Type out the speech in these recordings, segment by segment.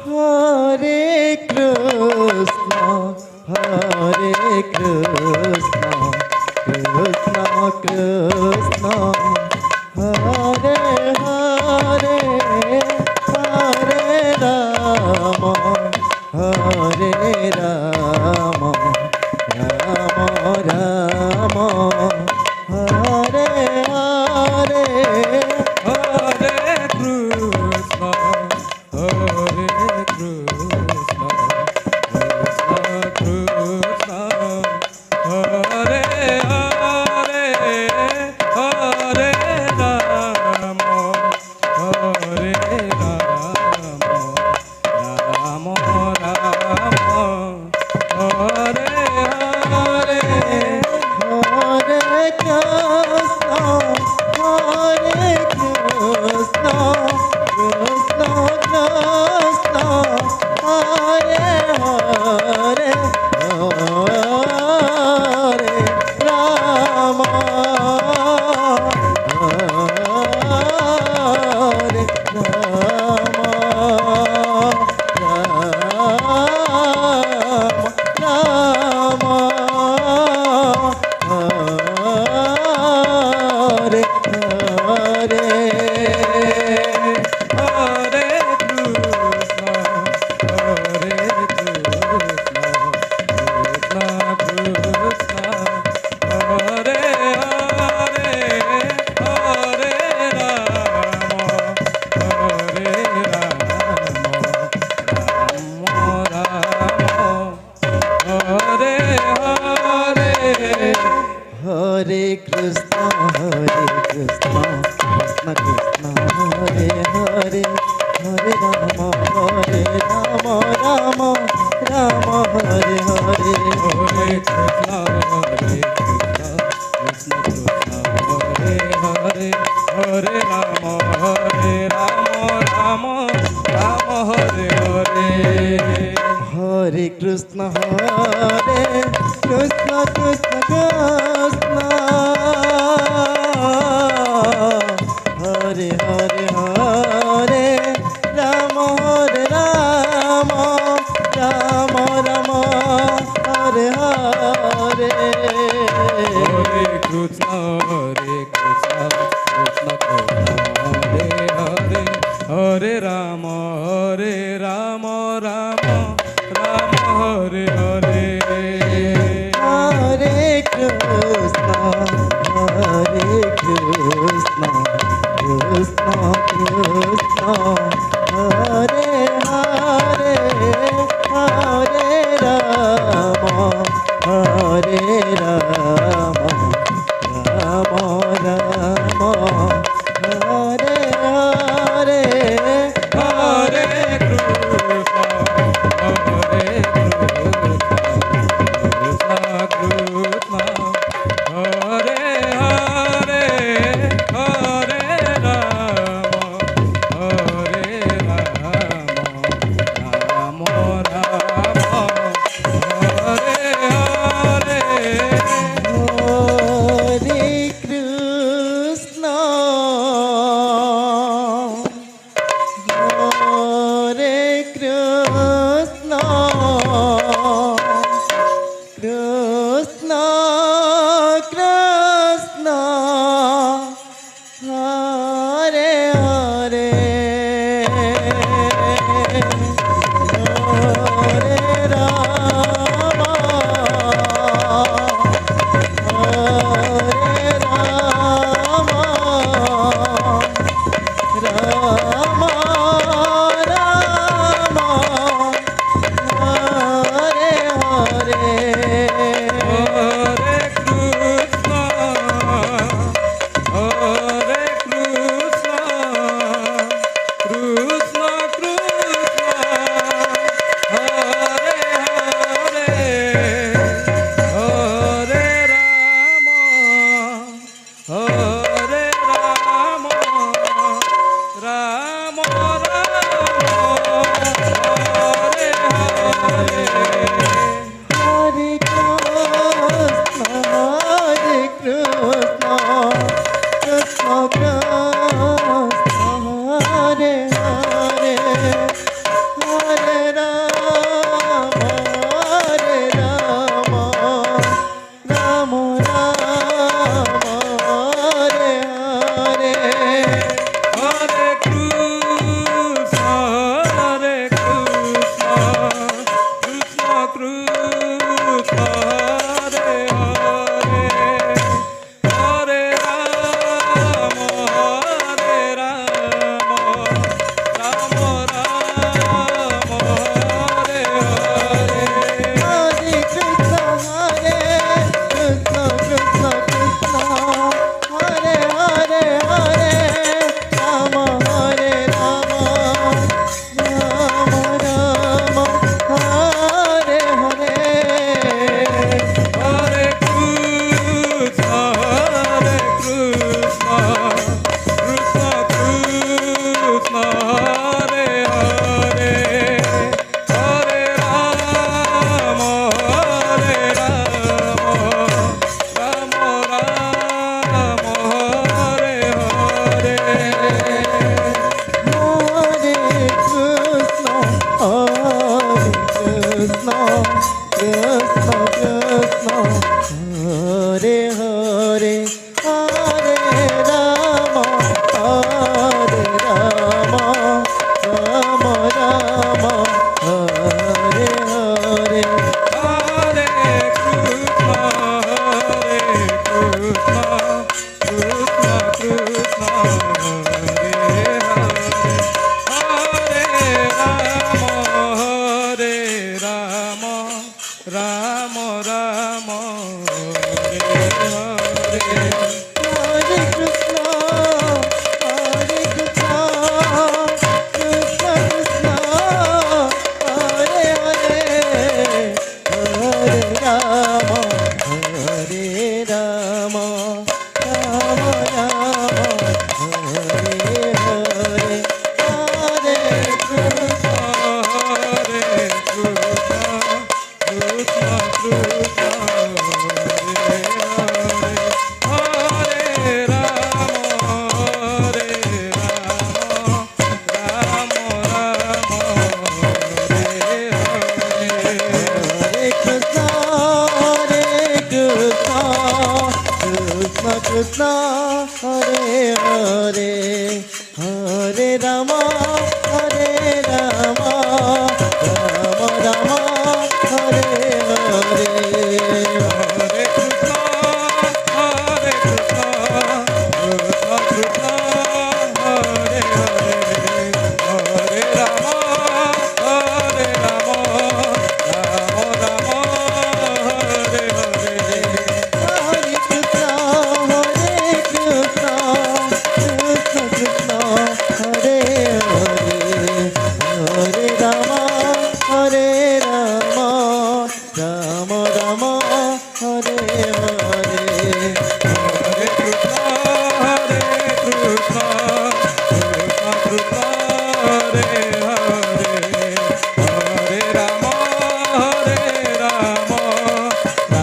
Hare Krishna, Hare Krishna, Krishna Krishna, Hare Hare, Hare Rama, Hare Rama, Rama Rama, Hare Hare, Hare Krishna, Hare Krishna, Krishna Krishna, Hare Hare, Hare Rama, Hare Rama, Rama Rama, Hare Hare. Hare Krishna, Hare Krishna, Krishna Krishna, Hare Hare, Hare Rama, Hare Rama, Rama Hare Hare. Hare Krishna, Hare Krishna, Krishna Krishna, Hare Hare, Hare Rama, Hare Rama, Rama Rama, Hare Hare. Hare Krishna, Hare Krishna, Krishna Krishna, Hare Hare, Hare Rama, Hare Rama, Rama Rama, Hare Hare. Hare Krishna, Hare Krishna, Krishna Krishna, Hare Hare, Hare Rama, Hare Rama, Rama Rama, Hare Hare. Hare Krishna, Hare Krishna, Krishna Krishna, Hare Hare, Hare Rama, Hare Rama, Rama Rama, Hare Hare. Hare Krishna, Hare Krishna, Krishna Krishna, Hare Hare, Hare Rama, Hare Rama, Rama Rama, Hare Hare. Hare Krishna, Hare Krishna, Krishna Krishna, Hare Hare, Hare Rama, Hare Rama, Rama Rama, Hare Hare. Hare Krishna, Hare Krishna, Krishna Krishna, Hare Hare, Hare Rama, Hare Rama, Rama, Hare Hare. Hare Krishna, Krishna Krishna, Hare Hare, Hare Rama, Rama Rama, Hare Hare. Hare Krishna, Krishna Krishna, Hare Hare, Hare Rama, Hare Rama, Rama Rama, Hare Hare, Hare Krishna. Hare Krishna, Krishna Krishna, Hare Hare, Hare Rama, Hare Rama, Rama Rama, Hare Hare. Hare Krishna, Krishna Krishna, Hare Hare, Hare Rama, Hare Rama,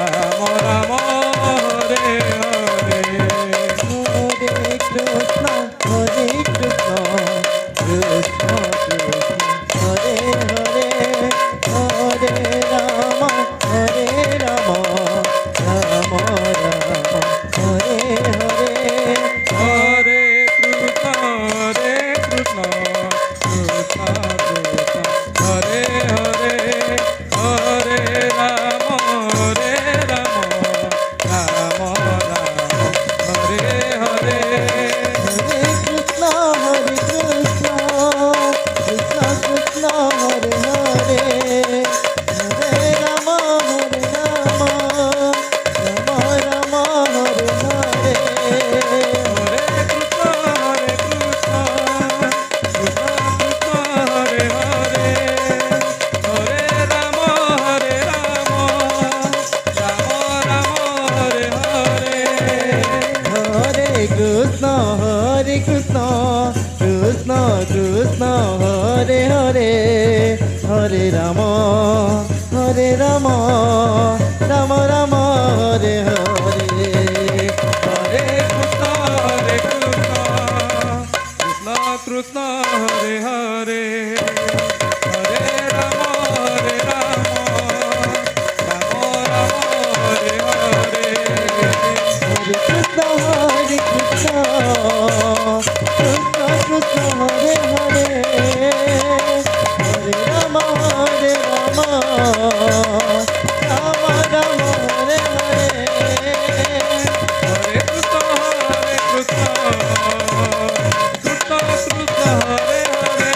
Rama Rama, Hare Hare. Hare Krishna, Krishna Krishna, Hare Hare, Hare Rama, Hare Rama, Rama Rama, Hare Hare. Hare Krishna, Krishna Krishna, Hare Hare, Hare Rama, Rama Rama, Hare Hare. Hare Krishna, Krishna Krishna, Hare Hare, Hare Rama, Rama Rama, Hare Hare. Hare Krishna, Krishna Krishna, Hare Hare, Hare Rama, Rama Rama, Hare Hare. Krishna Hare Hare, Hare Rama, Rama Rama, Hare Hare. Hare Krishna, Krishna Krishna, Hare Hare, Hare Rama, Rama Rama, Hare Hare. Hare Krishna, Krishna Krishna, Hare Hare,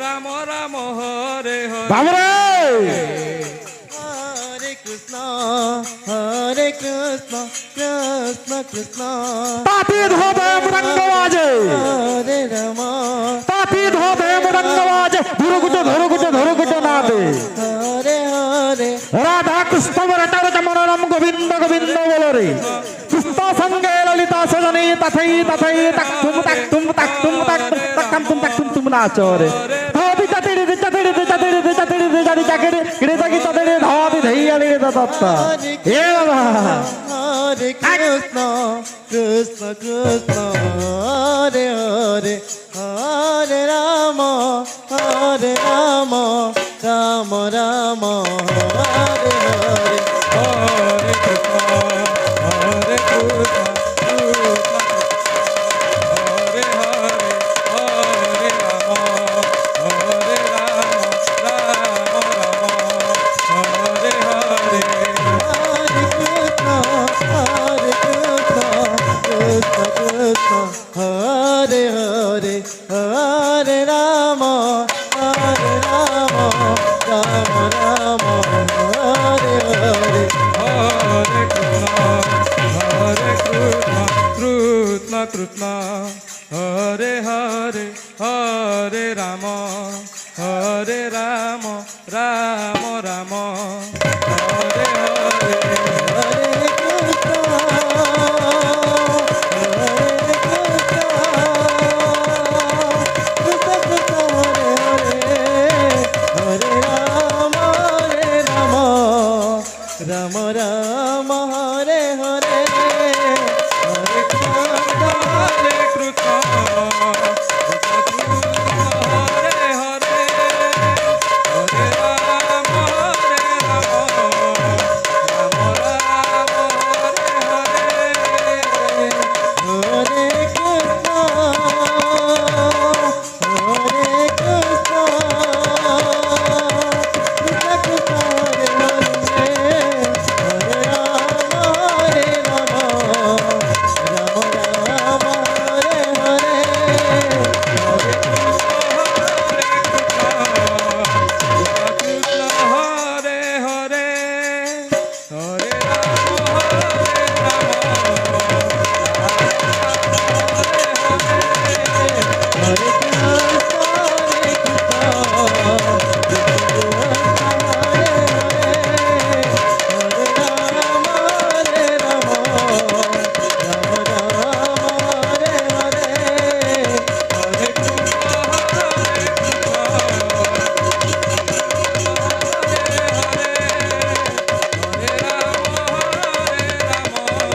Ram Ram Hare Hare বাবরে Hare Krishna, Hare Krishna, Krishna Krishna, তাতি ধোবে মৃদঙ্গ বাজে Hare Rama, তাতি ধোবে মৃদঙ্গ বাজে ধরু গুজে না দে Hare Hare, Radha Krishna rotor মনোরম গোবিন্দ গোবিন্দ বলো রে কৃষ্ণ সঙ্গে ললিতা সজনী তথৈ তথৈ তাকুম তাকুম তাকুম তাকুম তাকুম তুম নাচো রে ধোবি চতিড়ি চতিড়ি চতিড়ি চতিড়ি চতিড়ি চাকরি কিড়ে চাকি চতিড়ি ধোবি ধৈয়া রে দত্তা এ বাবা Hare Krishna, Krishna Krishna, Hare Hare, Hare Rama, Hare Rama, Rama Rama, Hare Hare. Hare Krishna, Hare Krishna, Hare Hare, Hare Rama, Hare Rama, Rama Rama, Hare Hare. Hare Krishna, Hare Krishna, Krishna Krishna, Hare Hare, Hare Rama, Hare Rama, Rama Rama, Hare Hare. Hare Krishna, Krishna Krishna, Hare Hare, Hare Rama, Hare Rama, Rama Rama, Hare Hare. Hare Krishna, Hare Krishna, Krishna Krishna, Hare Hare, Hare Rama, Rama Rama, Hare Hare, Hare Krishna, Hare Krishna,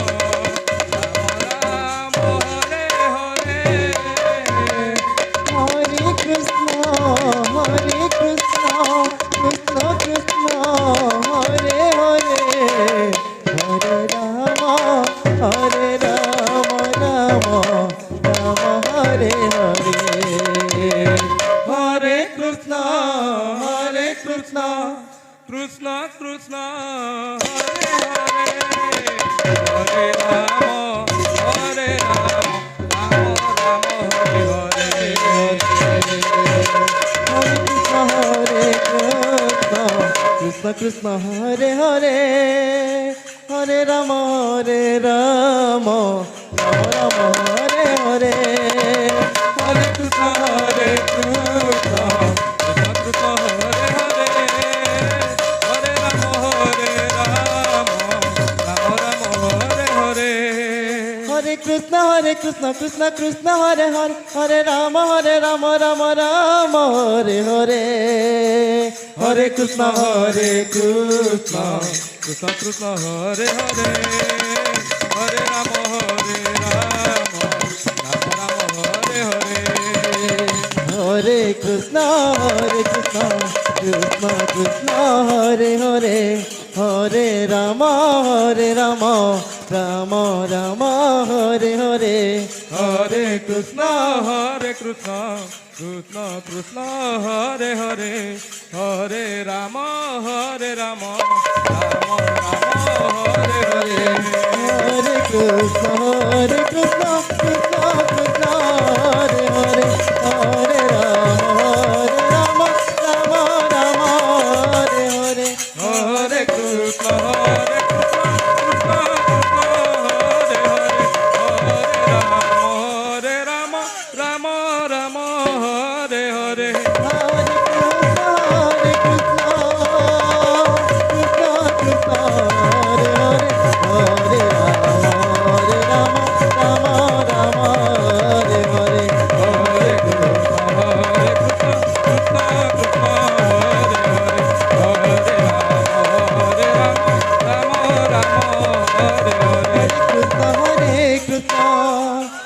Krishna Krishna, Hare Hare, Hare Rama, Hare Rama, Rama Rama, Hare Hare. Hare Krishna, Hare Krishna, Krishna Krishna, Hare Hare, Hare Rama, Hare Rama, Rama Rama, Hare Hare, Hare Krishna Krishna, Hare Hare, Hare Rama, Hare Rama, Rama Rama, Hare Hare. Krishna Krishna, Hare Hare, Hare Rama, Hare Rama, Rama Rama, Hare Hare. Hare Krishna, Hare Krishna, Krishna Krishna, Hare Hare, Hare Rama, Hare Rama, Rama Rama, Hare Hare. Hare Krishna, Krishna Krishna, Hare Hare, Hare Rama, Rama Rama, Hare Hare. Hare Krishna, Krishna Krishna, Hare Hare, Hare Rama, Hare Rama, Rama Rama, Hare Hare. Hare Krishna, Krishna Krishna, Hare Hare, Hare Rama, Rama Rama, Hare Hare. Hare Krishna, Krishna Krishna, Hare Hare, Hare Rama, Rama Rama, Hare Hare. Hare Krishna, Krishna Krishna, Hare Hare, Hare Rama,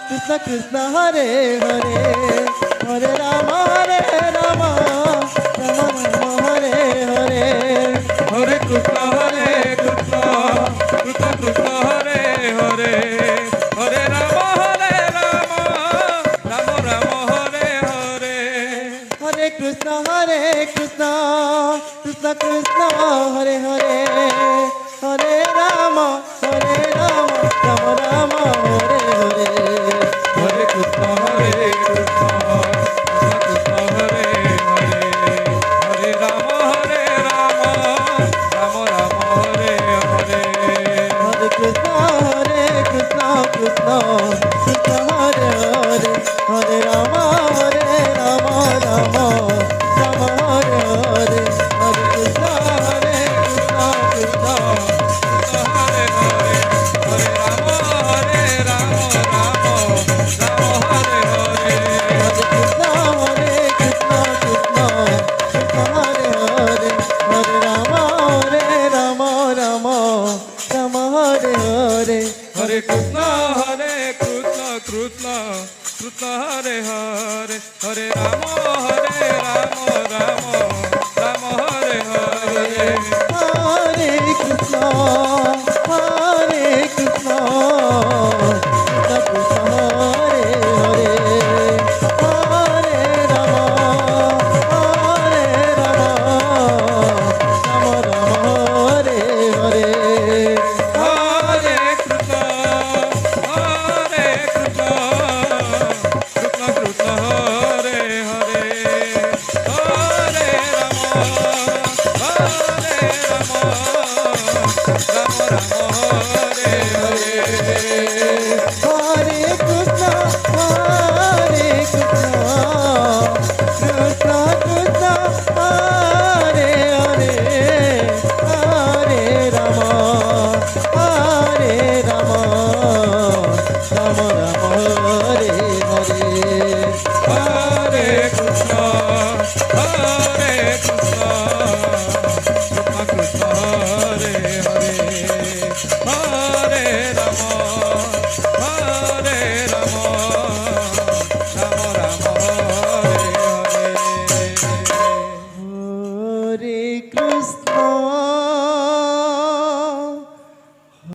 Krishna Krishna Hare Hare Hare Ram Ram Ram Hare Hare Hare Krishna Krishna Krishna Hare Hare Hare Ram Ram Ram Hare Hare Hare Krishna Krishna Krishna Hare Hare Hare Ram Ram Ram Hare Hare Hare Krishna Krishna Krishna Hare Hare Hare Ram Ram Ram Hare Hare Hare Krishna Krishna Krishna Hare Hare Hare Ram Ram Ram Hare Hare Hare Krishna Krishna Hare Hare Hare Ram Ram Ram Hare Hare Hare Krishna Krishna Krishna Hare Hare Hare Ram Ram Ram Hare Hare Hare Krishna Krishna Krishna Hare Hare Hare Ram Ram Ram Hare Hare Hare Krishna Krishna Krishna Hare Hare Hare Ram Ram Hare Hare Hare Krishna Krishna Krishna Hare Hare Hare Ram Hare Hare Hare Krishna Krishna